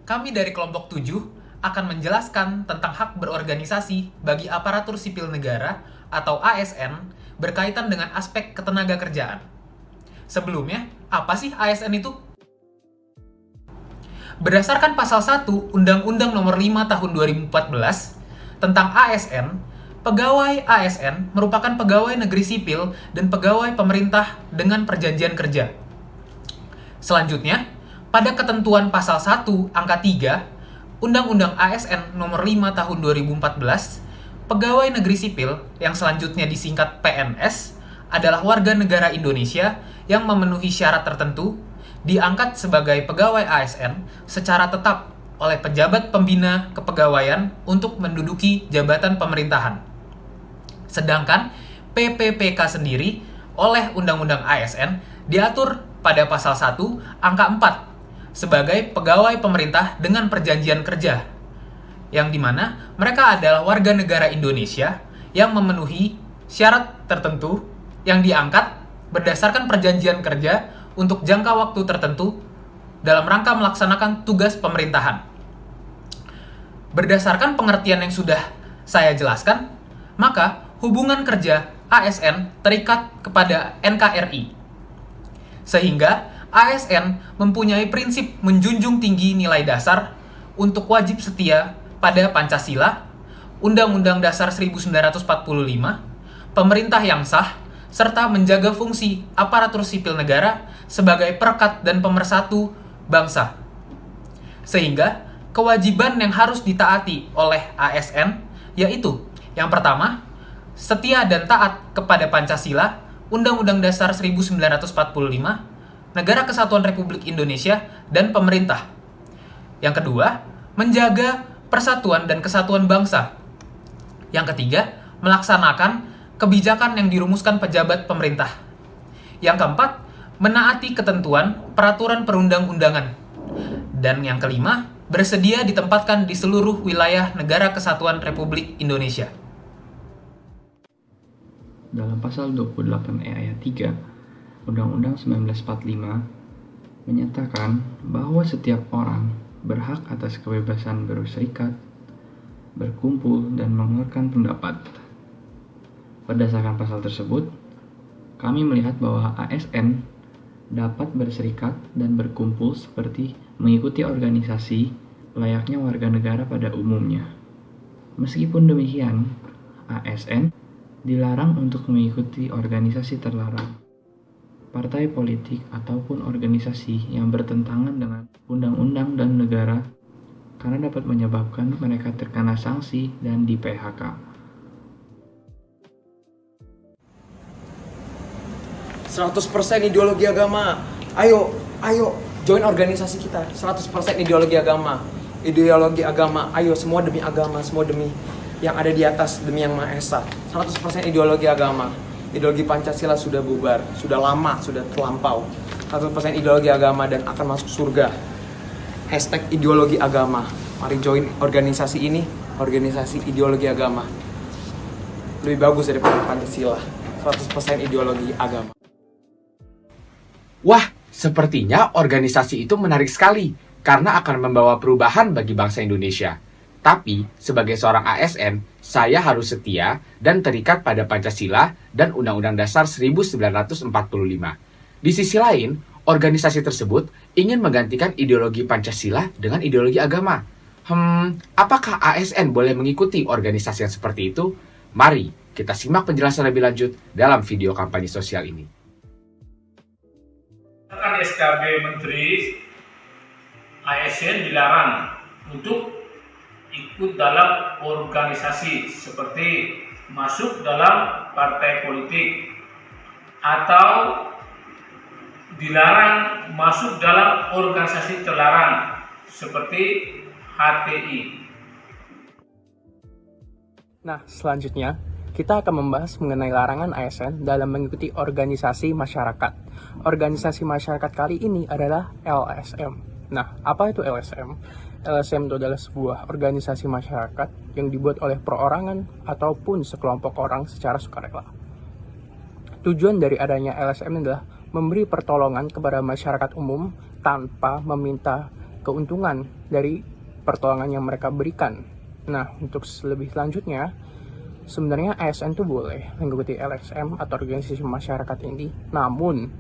Kami dari kelompok 7 akan menjelaskan tentang hak berorganisasi bagi aparatur sipil negara atau ASN berkaitan dengan aspek ketenaga kerjaan. Sebelumnya, apa sih ASN itu? Berdasarkan pasal 1 Undang-Undang Nomor 5 Tahun 2014 tentang ASN, pegawai ASN merupakan pegawai negeri sipil dan pegawai pemerintah dengan perjanjian kerja. Selanjutnya, pada ketentuan pasal 1 angka 3 Undang-Undang ASN Nomor 5 Tahun 2014, pegawai negeri sipil yang selanjutnya disingkat PNS adalah warga negara Indonesia yang memenuhi syarat tertentu diangkat sebagai pegawai ASN secara tetap oleh pejabat pembina kepegawaian untuk menduduki jabatan pemerintahan. Sedangkan PPPK sendiri oleh Undang-Undang ASN diatur pada pasal 1 angka 4 sebagai pegawai pemerintah dengan perjanjian kerja, yang dimana mereka adalah warga negara Indonesia yang memenuhi syarat tertentu yang diangkat berdasarkan perjanjian kerja untuk jangka waktu tertentu dalam rangka melaksanakan tugas pemerintahan. Berdasarkan pengertian yang sudah saya jelaskan, maka hubungan kerja ASN terikat kepada NKRI. Sehingga ASN mempunyai prinsip menjunjung tinggi nilai dasar untuk wajib setia pada Pancasila, Undang-Undang Dasar 1945, pemerintah yang sah, serta menjaga fungsi aparatur sipil negara sebagai perekat dan pemersatu bangsa. Sehingga kewajiban yang harus ditaati oleh ASN yaitu yang pertama, setia dan taat kepada Pancasila, Undang-Undang Dasar 1945, Negara Kesatuan Republik Indonesia, dan pemerintah. Yang kedua, menjaga persatuan dan kesatuan bangsa. Yang ketiga, melaksanakan kebijakan yang dirumuskan pejabat pemerintah. Yang keempat, menaati ketentuan peraturan perundang-undangan. Dan yang kelima, bersedia ditempatkan di seluruh wilayah Negara Kesatuan Republik Indonesia. Dalam pasal 28E ayat 3 Undang-Undang 1945 menyatakan bahwa setiap orang berhak atas kebebasan berserikat, berkumpul, dan mengeluarkan pendapat. Berdasarkan pasal tersebut, kami melihat bahwa ASN dapat berserikat dan berkumpul seperti mengikuti organisasi layaknya warga negara pada umumnya. Meskipun demikian, ASN dilarang untuk mengikuti organisasi terlarang, partai politik, ataupun organisasi yang bertentangan dengan undang-undang dan negara karena dapat menyebabkan mereka terkena sanksi dan di-PHK. "100% ideologi agama. Ayo, join organisasi kita. 100% ideologi agama. Ideologi agama. Ayo, semua demi agama, semua demi yang ada di atas, demi yang Maha Esa. 100% ideologi agama. Ideologi Pancasila sudah bubar, sudah lama, sudah terlampau. 100% ideologi agama dan akan masuk surga. Hashtag ideologi agama. Mari join organisasi ini, organisasi ideologi agama. Lebih bagus daripada Pancasila. 100% ideologi agama." Wah, sepertinya organisasi itu menarik sekali karena akan membawa perubahan bagi bangsa Indonesia. Tapi, sebagai seorang ASN, saya harus setia dan terikat pada Pancasila dan Undang-Undang Dasar 1945. Di sisi lain, organisasi tersebut ingin menggantikan ideologi Pancasila dengan ideologi agama. Apakah ASN boleh mengikuti organisasi yang seperti itu? Mari kita simak penjelasan lebih lanjut dalam video kampanye sosial ini. SKB Menteri, ASN dilarang untuk ikut dalam organisasi seperti masuk dalam partai politik atau dilarang masuk dalam organisasi terlarang seperti HTI. Nah, selanjutnya kita akan membahas mengenai larangan ASN dalam mengikuti organisasi masyarakat. Organisasi masyarakat kali ini adalah LSM. Nah, apa itu LSM? LSM itu adalah sebuah organisasi masyarakat yang dibuat oleh perorangan ataupun sekelompok orang secara sukarela. Tujuan dari adanya LSM adalah memberi pertolongan kepada masyarakat umum tanpa meminta keuntungan dari pertolongan yang mereka berikan. Nah, untuk lebih selanjutnya, sebenarnya ASN itu boleh mengikuti LSM atau organisasi masyarakat ini, namun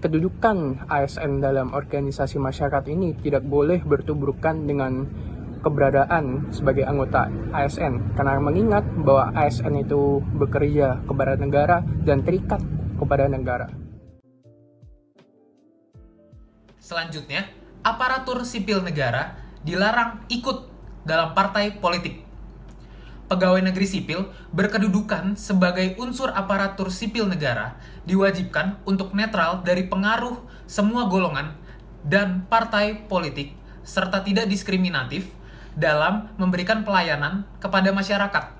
kedudukan ASN dalam organisasi masyarakat ini tidak boleh bertuburkan dengan keberadaan sebagai anggota ASN, karena mengingat bahwa ASN itu bekerja kepada negara dan terikat kepada negara. Selanjutnya, aparatur sipil negara dilarang ikut dalam partai politik. Pegawai negeri sipil berkedudukan sebagai unsur aparatur sipil negara diwajibkan untuk netral dari pengaruh semua golongan dan partai politik serta tidak diskriminatif dalam memberikan pelayanan kepada masyarakat.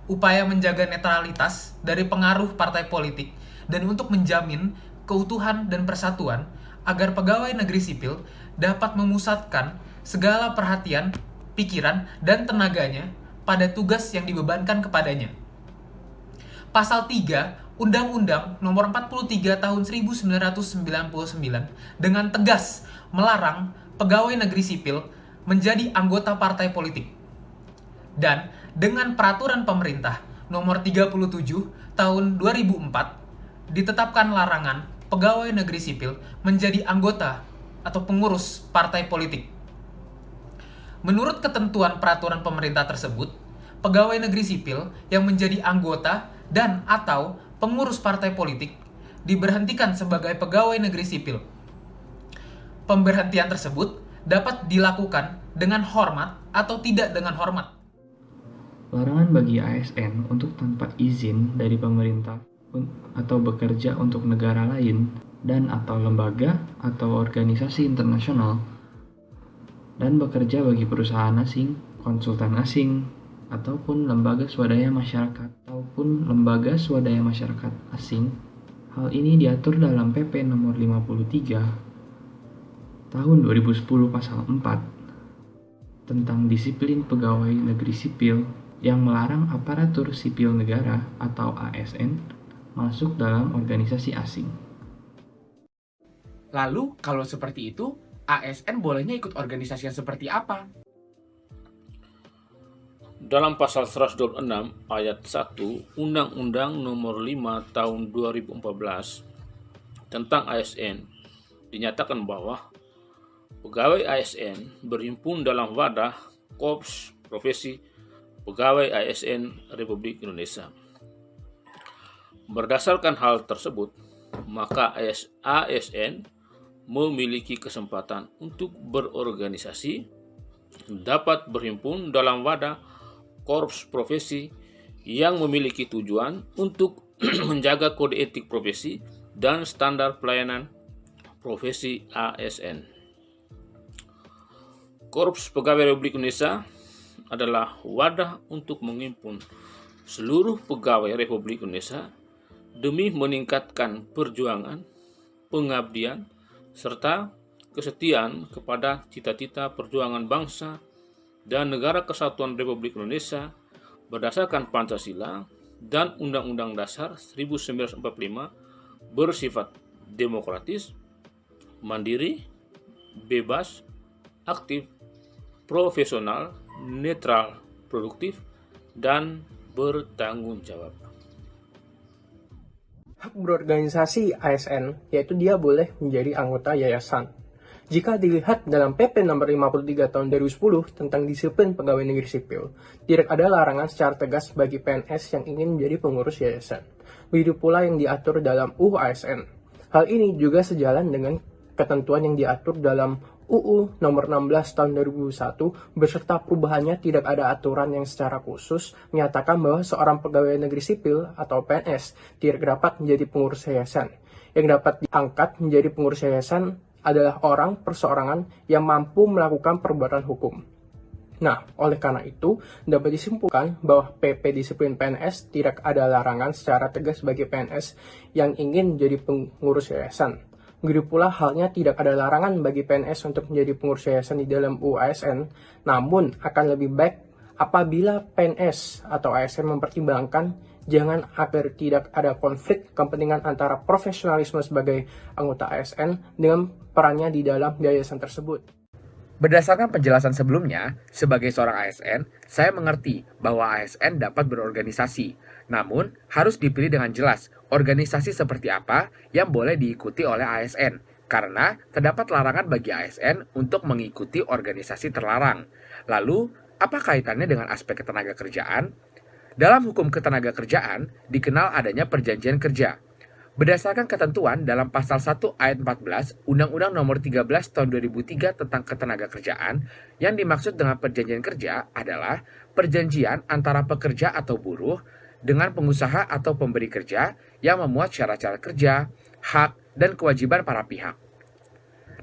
Upaya menjaga netralitas dari pengaruh partai politik dan untuk menjamin keutuhan dan persatuan agar pegawai negeri sipil dapat memusatkan segala perhatian, pikiran, dan tenaganya pada tugas yang dibebankan kepadanya. Pasal 3 Undang-Undang Nomor 43 Tahun 1999 dengan tegas melarang pegawai negeri sipil menjadi anggota partai politik. Dan dengan peraturan pemerintah Nomor 37 Tahun 2004 ditetapkan larangan pegawai negeri sipil menjadi anggota atau pengurus partai politik. Menurut ketentuan peraturan pemerintah tersebut, pegawai negeri sipil yang menjadi anggota dan atau pengurus partai politik diberhentikan sebagai pegawai negeri sipil. Pemberhentian tersebut dapat dilakukan dengan hormat atau tidak dengan hormat. Larangan bagi ASN untuk tanpa izin dari pemerintah atau bekerja untuk negara lain dan atau lembaga atau organisasi internasional dan bekerja bagi perusahaan asing, konsultan asing, ataupun lembaga swadaya masyarakat asing. Hal ini diatur dalam PP nomor 53 tahun 2010 pasal 4 tentang disiplin pegawai negeri sipil yang melarang aparatur sipil negara atau ASN masuk dalam organisasi asing. Lalu, kalau seperti itu, ASN bolehnya ikut organisasi yang seperti apa? Dalam pasal 126 ayat 1 Undang-Undang Nomor 5 Tahun 2014 tentang ASN dinyatakan bahwa pegawai ASN berhimpun dalam wadah Korps Profesi Pegawai ASN Republik Indonesia. Berdasarkan hal tersebut, maka ASN memiliki kesempatan untuk berorganisasi, dapat berhimpun dalam wadah korps profesi yang memiliki tujuan untuk menjaga kode etik profesi dan standar pelayanan profesi ASN. Korps Pegawai Republik Indonesia adalah wadah untuk menghimpun seluruh pegawai Republik Indonesia demi meningkatkan perjuangan, pengabdian, serta kesetiaan kepada cita-cita perjuangan bangsa dan negara kesatuan Republik Indonesia berdasarkan Pancasila dan Undang-Undang Dasar 1945 bersifat demokratis, mandiri, bebas, aktif, profesional, netral, produktif, dan bertanggung jawab. Hak berorganisasi ASN yaitu dia boleh menjadi anggota yayasan. Jika dilihat dalam PP nomor 53 tahun 2010 tentang disiplin pegawai negeri sipil, tidak ada larangan secara tegas bagi PNS yang ingin menjadi pengurus yayasan. Begitu pula yang diatur dalam UU ASN. Hal ini juga sejalan dengan ketentuan yang diatur dalam UU nomor 16 tahun 2001 beserta perubahannya. Tidak ada aturan yang secara khusus menyatakan bahwa seorang pegawai negeri sipil atau PNS tidak dapat menjadi pengurus yayasan. Yang dapat diangkat menjadi pengurus yayasan adalah orang perseorangan yang mampu melakukan perbuatan hukum. Nah, oleh karena itu, dapat disimpulkan bahwa PP Disiplin PNS tidak ada larangan secara tegas bagi PNS yang ingin menjadi pengurus yayasan. Begitu pula halnya tidak ada larangan bagi PNS untuk menjadi pengurus yayasan di dalam UU ASN, namun akan lebih baik apabila PNS atau ASN mempertimbangkan jangan agar tidak ada konflik kepentingan antara profesionalisme sebagai anggota ASN dengan perannya di dalam yayasan tersebut. Berdasarkan penjelasan sebelumnya, sebagai seorang ASN, saya mengerti bahwa ASN dapat berorganisasi. Namun, harus dipilih dengan jelas organisasi seperti apa yang boleh diikuti oleh ASN. Karena terdapat larangan bagi ASN untuk mengikuti organisasi terlarang. Lalu, apa kaitannya dengan aspek ketenaga kerjaan? Dalam hukum ketenaga kerjaan, dikenal adanya perjanjian kerja. Berdasarkan ketentuan dalam pasal 1 ayat 14 Undang-Undang Nomor 13 Tahun 2003 tentang Ketenaga Kerjaan, yang dimaksud dengan perjanjian kerja adalah perjanjian antara pekerja atau buruh dengan pengusaha atau pemberi kerja yang memuat syarat-syarat kerja, hak, dan kewajiban para pihak.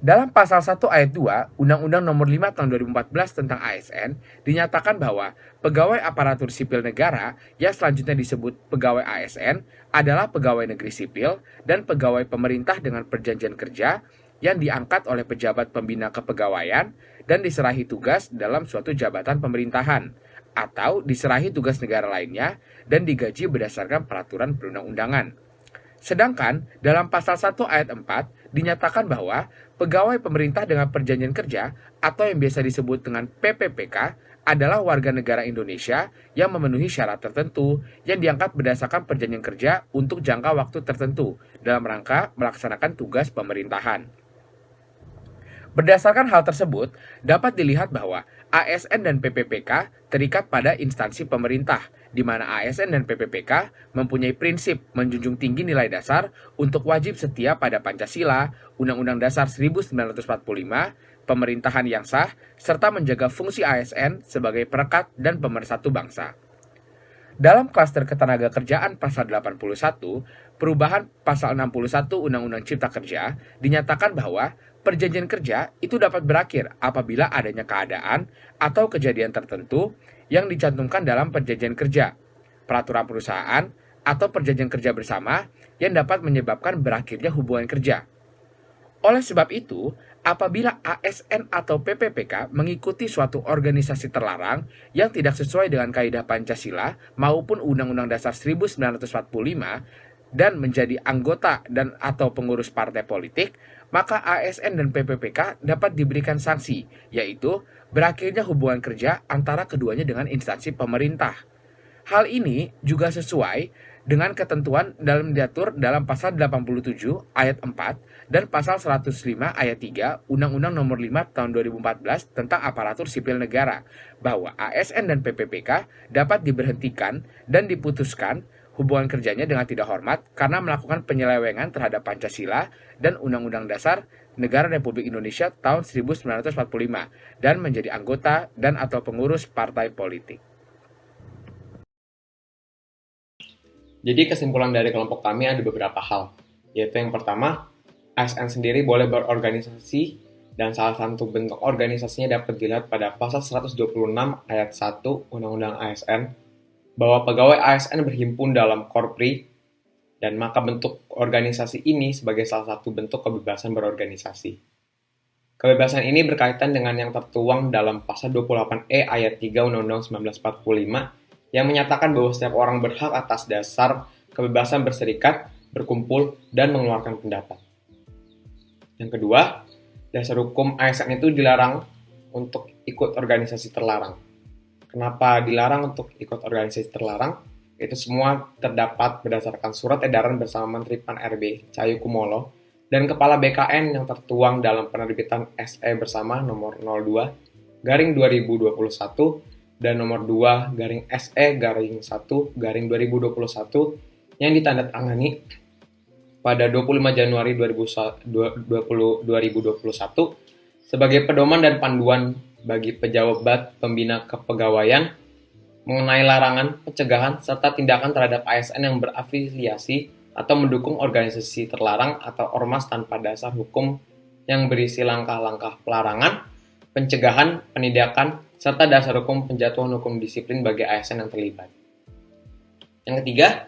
Dalam pasal 1 ayat 2 Undang-Undang Nomor 5 Tahun 2014 tentang ASN dinyatakan bahwa pegawai aparatur sipil negara yang selanjutnya disebut pegawai ASN adalah pegawai negeri sipil dan pegawai pemerintah dengan perjanjian kerja yang diangkat oleh pejabat pembina kepegawaian dan diserahi tugas dalam suatu jabatan pemerintahan atau diserahi tugas negara lainnya dan digaji berdasarkan peraturan perundang-undangan. Sedangkan dalam pasal 1 ayat 4 dinyatakan bahwa pegawai pemerintah dengan perjanjian kerja atau yang biasa disebut dengan PPPK adalah warga negara Indonesia yang memenuhi syarat tertentu yang diangkat berdasarkan perjanjian kerja untuk jangka waktu tertentu dalam rangka melaksanakan tugas pemerintahan. Berdasarkan hal tersebut, dapat dilihat bahwa ASN dan PPPK terikat pada instansi pemerintah, di mana ASN dan PPPK mempunyai prinsip menjunjung tinggi nilai dasar untuk wajib setia pada Pancasila, Undang-Undang Dasar 1945, pemerintahan yang sah, serta menjaga fungsi ASN sebagai perekat dan pemersatu bangsa. Dalam klaster ketenaga kerjaan pasal 81, perubahan pasal 61 Undang-Undang Cipta Kerja, dinyatakan bahwa perjanjian kerja itu dapat berakhir apabila adanya keadaan atau kejadian tertentu yang dicantumkan dalam perjanjian kerja, peraturan perusahaan, atau perjanjian kerja bersama yang dapat menyebabkan berakhirnya hubungan kerja. Oleh sebab itu, apabila ASN atau PPPK mengikuti suatu organisasi terlarang yang tidak sesuai dengan kaidah Pancasila maupun Undang-Undang Dasar 1945 dan menjadi anggota dan atau pengurus partai politik, maka ASN dan PPPK dapat diberikan sanksi, yaitu berakhirnya hubungan kerja antara keduanya dengan instansi pemerintah. Hal ini juga sesuai dengan ketentuan dalam diatur dalam pasal 87 ayat 4 dan pasal 105 ayat 3 Undang-Undang Nomor 5 Tahun 2014 tentang aparatur sipil negara, bahwa ASN dan PPPK dapat diberhentikan dan diputuskan hubungan kerjanya dengan tidak hormat karena melakukan penyelewengan terhadap Pancasila dan Undang-Undang Dasar Negara Republik Indonesia tahun 1945 dan menjadi anggota dan atau pengurus partai politik. Jadi kesimpulan dari kelompok kami ada beberapa hal, yaitu yang pertama, ASN sendiri boleh berorganisasi dan salah satu bentuk organisasinya dapat dilihat pada pasal 126 ayat 1 Undang-Undang ASN, bahwa pegawai ASN berhimpun dalam Korpri, dan maka bentuk organisasi ini sebagai salah satu bentuk kebebasan berorganisasi. Kebebasan ini berkaitan dengan yang tertuang dalam pasal 28E ayat 3 Undang-Undang 1945 yang menyatakan bahwa setiap orang berhak atas dasar kebebasan berserikat, berkumpul, dan mengeluarkan pendapat. Yang kedua, dasar hukum ASN itu dilarang untuk ikut organisasi terlarang. Kenapa dilarang untuk ikut organisasi terlarang? Itu semua terdapat berdasarkan surat edaran bersama Menteri Pan-RB Cahyokumolo dan Kepala BKN yang tertuang dalam penerbitan SE bersama nomor 02/2021 dan nomor 2/SE/1/2021 yang ditandatangani pada 25 Januari 2021 sebagai pedoman dan panduan bagi pejabat pembina kepegawaian mengenai larangan, pencegahan, serta tindakan terhadap ASN yang berafiliasi atau mendukung organisasi terlarang atau ormas tanpa dasar hukum yang berisi langkah-langkah pelarangan, pencegahan, penindakan, serta dasar hukum penjatuhan hukum disiplin bagi ASN yang terlibat. Yang ketiga,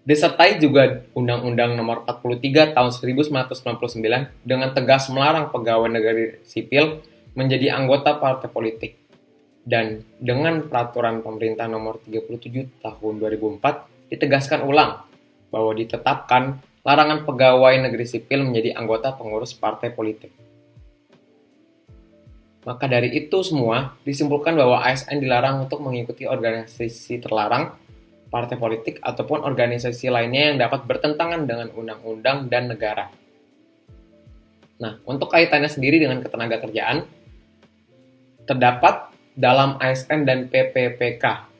disertai juga Undang-Undang Nomor 43 Tahun 1999 dengan tegas melarang pegawai negeri sipil menjadi anggota partai politik. Dan dengan Peraturan Pemerintah Nomor 37 Tahun 2004 ditegaskan ulang bahwa ditetapkan larangan pegawai negeri sipil menjadi anggota pengurus partai politik. Maka dari itu semua, disimpulkan bahwa ASN dilarang untuk mengikuti organisasi terlarang, partai politik, ataupun organisasi lainnya yang dapat bertentangan dengan undang-undang dan negara. Nah, untuk kaitannya sendiri dengan ketenaga kerjaan, terdapat dalam ASN dan PPPK.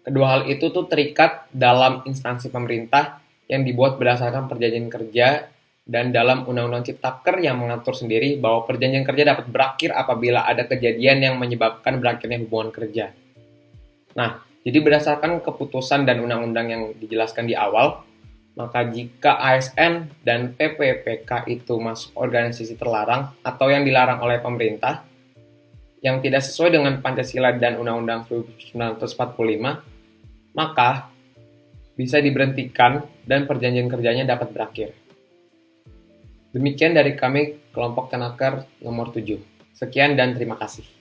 Kedua hal itu tuh terikat dalam instansi pemerintah yang dibuat berdasarkan perjanjian kerja dan dalam Undang-Undang Ciptaker yang mengatur sendiri bahwa perjanjian kerja dapat berakhir apabila ada kejadian yang menyebabkan berakhirnya hubungan kerja. Nah, jadi berdasarkan keputusan dan undang-undang yang dijelaskan di awal, maka jika ASN dan PPPK itu masuk organisasi terlarang atau yang dilarang oleh pemerintah, yang tidak sesuai dengan Pancasila dan Undang-Undang 1945, maka bisa diberhentikan dan perjanjian kerjanya dapat berakhir. Demikian dari kami, kelompok Tenaker nomor 7. Sekian dan terima kasih.